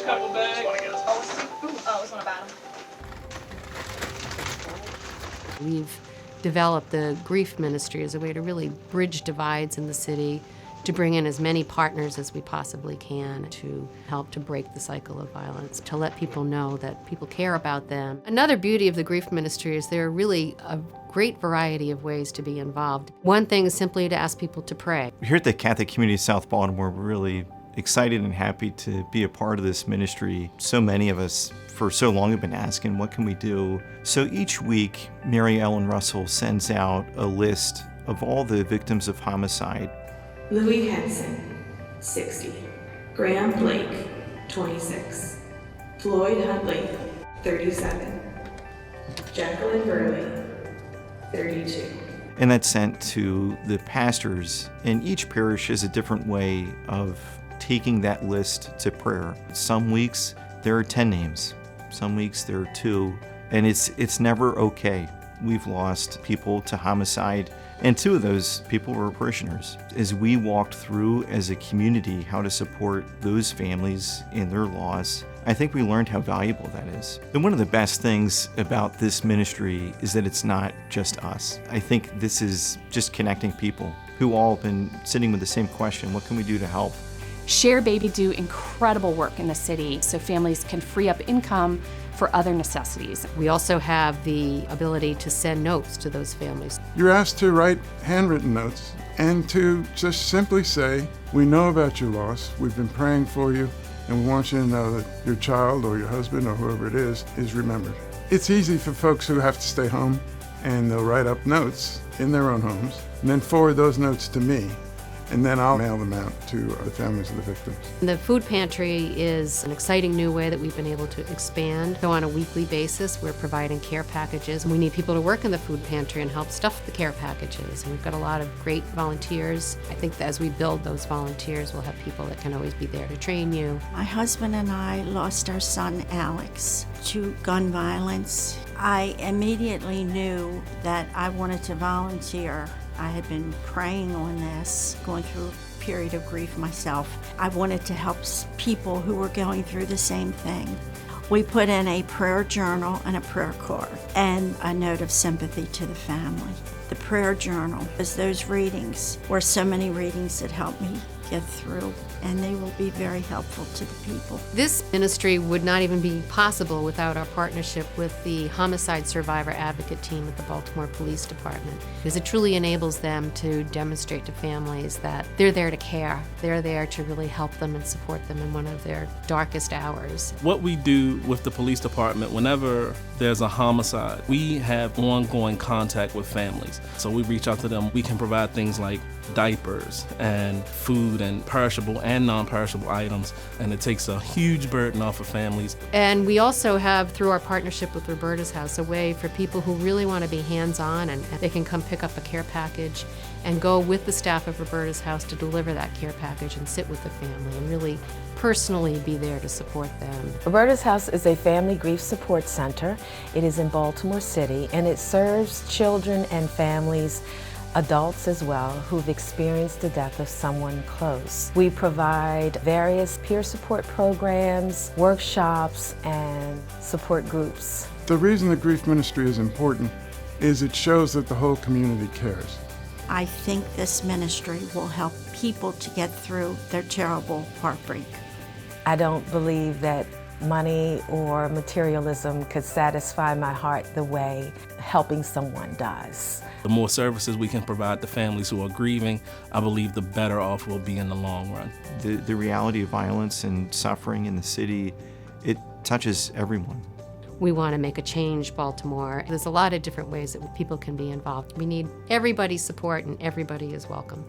couple bags. It's on the bottom. We've developed the grief ministry as a way to really bridge divides in the city, to bring in as many partners as we possibly can to help to break the cycle of violence, to let people know that people care about them. Another beauty of the grief ministry is there are really a great variety of ways to be involved. One thing is simply to ask people to pray. Here at the Catholic Community of South Baltimore, we're really excited and happy to be a part of this ministry. So many of us for so long have been asking, what can we do? So each week, Mary Ellen Russell sends out a list of all the victims of homicide. Louis Henson, 60. Graham Blake, 26. Floyd Huntley, 37. Jacqueline Burley, 32. And that's sent to the pastors, and each parish has a different way of taking that list to prayer. Some weeks there are 10 names, some weeks there are 2, and it's never okay. We've lost people to homicide, and 2 of those people were parishioners. As we walked through as a community how to support those families in their loss, I think we learned how valuable that is. And one of the best things about this ministry is that it's not just us. I think this is just connecting people who all have been sitting with the same question: what can we do to help? Share Baby do incredible work in the city so families can free up income for other necessities. We also have the ability to send notes to those families. You're asked to write handwritten notes and to just simply say, we know about your loss, we've been praying for you, and we want you to know that your child or your husband or whoever it is remembered. It's easy for folks who have to stay home, and they'll write up notes in their own homes and then forward those notes to me, and then I'll mail them out to the families of the victims. The food pantry is an exciting new way that we've been able to expand. So on a weekly basis, we're providing care packages. We need people to work in the food pantry and help stuff the care packages. And we've got a lot of great volunteers. I think that as we build those volunteers, we'll have people that can always be there to train you. My husband and I lost our son, Alex, to gun violence. I immediately knew that I wanted to volunteer. I had been praying on this, going through a period of grief myself. I wanted to help people who were going through the same thing. We put in a prayer journal and a prayer card and a note of sympathy to the family. The prayer journal is those readings, or so many readings that helped me get through, and they will be very helpful to the people. This ministry would not even be possible without our partnership with the Homicide Survivor Advocate Team at the Baltimore Police Department, because it truly enables them to demonstrate to families that they're there to care. They're there to really help them and support them in one of their darkest hours. What we do with the police department, whenever there's a homicide, we have ongoing contact with families. So we reach out to them. We can provide things like diapers and food and perishable and non-perishable items, and it takes a huge burden off of families. And we also have, through our partnership with Roberta's House, a way for people who really want to be hands-on, and they can come pick up a care package and go with the staff of Roberta's House to deliver that care package and sit with the family and really personally be there to support them. Roberta's House is a family grief support center. It is in Baltimore City, and it serves children and families, adults as well, who've experienced the death of someone close. We provide various peer support programs, workshops, and support groups. The reason the grief ministry is important is it shows that the whole community cares. I think this ministry will help people to get through their terrible heartbreak. I don't believe that money or materialism could satisfy my heart the way helping someone does. The more services we can provide to families who are grieving, I believe the better off we'll be in the long run. The reality of violence and suffering in the city, it touches everyone. We want to make a change, Baltimore. There's a lot of different ways that people can be involved. We need everybody's support, and everybody is welcome.